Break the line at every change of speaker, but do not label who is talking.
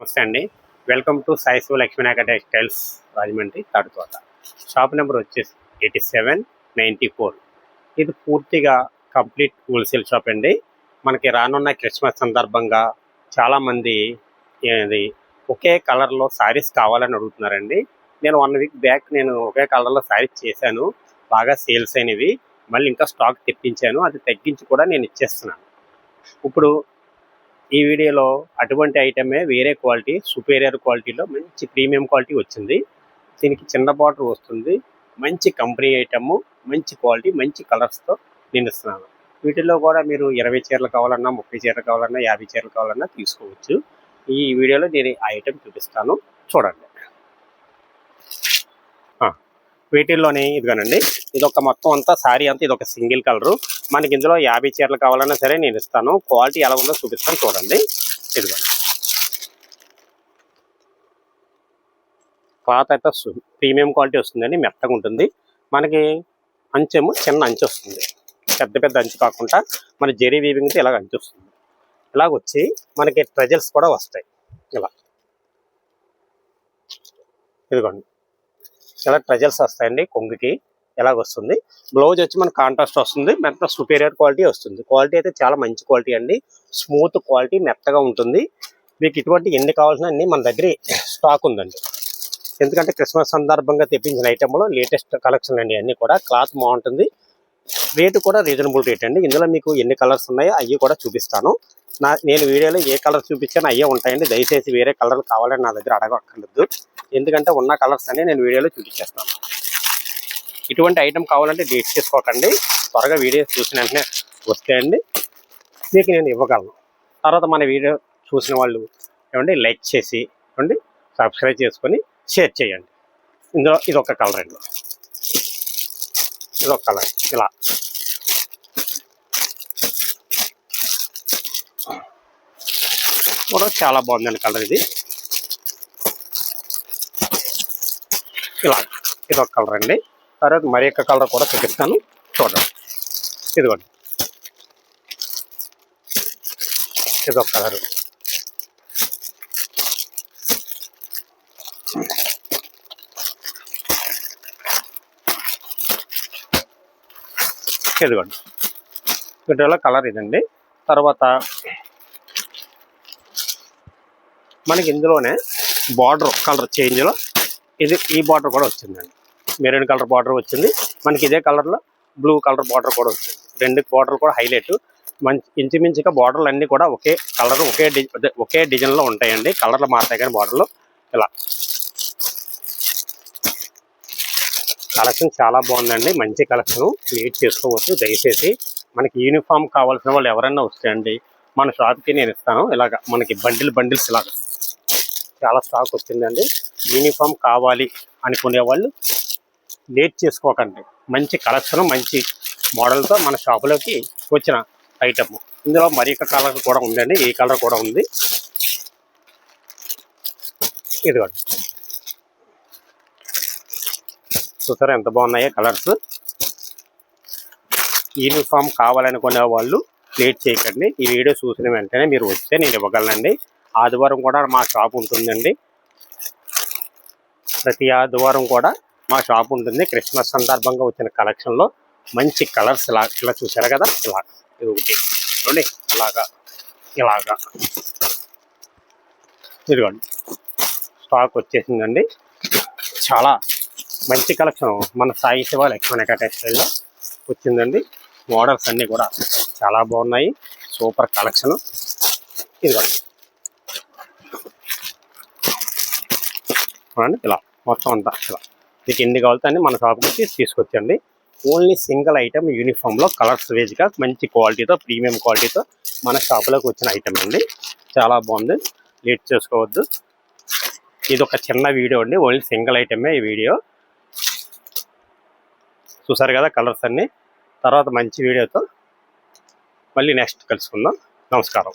నమస్తే అండి. Welcome to Sai Shiva Lakshminayaka textiles Rajahmundry Thaduthota. Shop number వచ్చేసి 8794. ఇది పూర్తిగా కంప్లీట్ హోల్సేల్ షాప్ అండి. మనకి రానున్న క్రిస్మస్ సందర్భంగా చాలామంది ఇది ఒకే కలర్లో శారీస్ కావాలని అడుగుతున్నారండి. నేను 1 వీక్ బ్యాక్ ఒకే కలర్లో శారీస్ చేశాను. బాగా సేల్స్ అయినవి. మళ్ళీ ఇంకా స్టాక్ తెప్పించాను. అది తగ్గించి కూడా నేను ఇచ్చేస్తున్నాను. ఇప్పుడు ఈ వీడియోలో అటువంటి ఐటమే వేరే క్వాలిటీ సుపీరియర్ క్వాలిటీలో మంచి ప్రీమియం క్వాలిటీ వచ్చింది. దీనికి చిన్న బార్డర్ వస్తుంది. మంచి కంపెనీ ఐటము, మంచి క్వాలిటీ, మంచి కలర్స్తో నేను ఇస్తున్నాను. వీటిల్లో కూడా మీరు 20 చీరలు కావాలన్నా, 30 చీరలు కావాలన్నా, 50 చీరలు కావాలన్నా తీసుకోవచ్చు. ఈ వీడియోలో నేను ఆ ఐటెం చూపిస్తాను, చూడండి. వీటిల్లోనే ఇదిగోనండి, ఇదొక మొత్తం అంతా శారీ అంతా ఇదొక సింగిల్ కలరు. మనకి ఇందులో 50 చీరలు కావాలన్నా సరే నేను ఇస్తాను. క్వాలిటీ ఎలా ఉందో చూపిస్తాను, చూడండి. ఇదిగో క్లాత్ అయితే ప్రీమియం క్వాలిటీ వస్తుందండి, మెత్తగా ఉంటుంది. మనకి అంచెము చిన్న అంచు వస్తుంది, పెద్ద పెద్ద అంచు కాకుండా మన జెరీ వీవింగ్తో ఇలాగ అంచు వస్తుంది. ఇలాగొచ్చి మనకి ట్రెజల్స్ కూడా వస్తాయి. ఇలా ఇదిగోండి, ఇలా ట్రెజల్స్ వస్తాయండి కొంగుకి. ఎలాగొస్తుంది బ్లౌజ్ వచ్చి మనకు కాంట్రాస్ట్ వస్తుంది. మెత్త సుపీరియర్ క్వాలిటీ వస్తుంది. క్వాలిటీ అయితే చాలా మంచి క్వాలిటీ అండి. స్మూత్ క్వాలిటీ, మెత్తగా ఉంటుంది. మీకు ఇటువంటి ఎన్ని కావాల్సిన అన్ని మన దగ్గర స్టాక్ ఉందండి. ఎందుకంటే క్రిస్మస్ సందర్భంగా తెప్పించిన ఐటెంలో లేటెస్ట్ కలెక్షన్ అండి. అన్నీ కూడా క్లాత్ బాగుంటుంది. రేటు కూడా రీజనబుల్ రేట్ అండి. ఇందులో మీకు ఎన్ని కలర్స్ ఉన్నాయో అవి కూడా చూపిస్తాను. నేను వీడియోలో ఏ కలర్ చూపించానో అయ్యే ఉంటాయండి. దయచేసి వేరే కలర్లు కావాలని నా దగ్గర అడగక్కర్లేదు. ఎందుకంటే ఉన్న కలర్స్ అన్ని నేను వీడియోలో చూపించేస్తాను. ఇటువంటి ఐటెం కావాలంటే డేట్ చేసుకోకండి. త్వరగా వీడియో చూసిన వెంటనే వస్తాయండి, మీకు నేను ఇవ్వగలను. తర్వాత మన వీడియో చూసిన వాళ్ళు ఏమండి లైక్ చేసి ఏమండి సబ్స్క్రైబ్ చేసుకొని షేర్ చేయండి. ఇందులో ఇదొక కలర్ అండి, ఇదొక కలర్. ఇలా కూడా చాలా బాగుందండి కలర్. ఇది ఇలా ఇదొక కలర్ అండి. తర్వాత మరి యొక్క కలర్ కూడా చూపిస్తాను, చూడండి. ఇదిగోండి, ఇదొక కలరు. ఇదిగోండి, వీటిలో కలర్ ఇదండి. తర్వాత మనకి ఇందులోనే బార్డర్ కలర్ చేంజ్లో ఈ బార్డర్ కూడా వచ్చిందండి. మెరూన్ కలర్ బార్డర్ వచ్చింది. మనకి ఇదే కలర్లో బ్లూ కలర్ బార్డర్ కూడా వచ్చింది. రెండు బార్డర్ కూడా హైలైట్. మంచి ఇంచుమించుగా బార్డర్లు అన్నీ కూడా ఒకే కలర్, ఒకే డిజైన్లో ఉంటాయండి. కలర్లు మారుతాయి కానీ బార్డర్లో. ఇలా కలెక్షన్ చాలా బాగుందండి, మంచి కలెక్షన్. లేట్ చేసుకోవద్దు దయచేసి. మనకి యూనిఫామ్ కావాల్సిన వాళ్ళు ఎవరైనా వస్తాయండి, మన షాప్కి నేను ఇస్తాను. ఇలాగ మనకి బండిల్స్ ఇలాగ చాలా స్టాక్ వచ్చిందండి. యూనిఫామ్ కావాలి అనుకునే వాళ్ళు లేట్ చేసుకోకండి. మంచి కలెక్షన్, మంచి మోడల్తో మన షాపులోకి వచ్చిన ఐటమ్. ఇందులో మరి ఒక కలర్ కూడా ఉందండి, ఈ కలర్ కూడా ఉంది. ఇదిగోండి, చూసారా ఎంత బాగున్నాయో కలర్స్. యూనిఫామ్ కావాలనుకునే వాళ్ళు లేట్ చేయకండి. ఈ వీడియో చూసిన వెంటనే మీరు వస్తే నేను ఇవ్వగలనండి. ఆదివారం కూడా మా షాప్ ఉంటుందండి. ప్రతి ఆదివారం కూడా మా షాప్ ఉంటుంది. క్రిస్మస్ సందర్భంగా వచ్చిన కలెక్షన్లో మంచి కలర్స్ ఇలా చూసారు కదా. ఇలా ఇది ఒకటి చూడండి, ఇలాగా ఇదిగోండి స్టాక్ వచ్చేసిందండి. చాలా మంచి కలెక్షన్ మన సాయి శివ లక్ష్మీనాయక టెక్స్టైల్లో వచ్చిందండి. మోడల్స్ అన్నీ కూడా చాలా బాగున్నాయి. Super collection. ఇదిగోండి చూడండి, ఇలా మొత్తం అంతా ఇలా మీకు ఎన్ని కావాలితే అన్ని మన షాప్కి వచ్చి తీసుకొచ్చండి. ఓన్లీ సింగిల్ ఐటమ్ యూనిఫామ్లో కలర్స్ వేజ్గా మంచి క్వాలిటీతో, ప్రీమియం క్వాలిటీతో మన షాపులోకి వచ్చిన ఐటమ్ అండి. చాలా బాగుంది, లేట్ చేసుకోవద్దు. ఇది ఒక చిన్న వీడియో అండి, ఓన్లీ సింగిల్ ఐటమే ఈ వీడియో. చూసారు కదా కలర్స్ అన్నీ. తర్వాత మంచి వీడియోతో మళ్ళీ నెక్స్ట్ కలుసుకుందాం. నమస్కారం.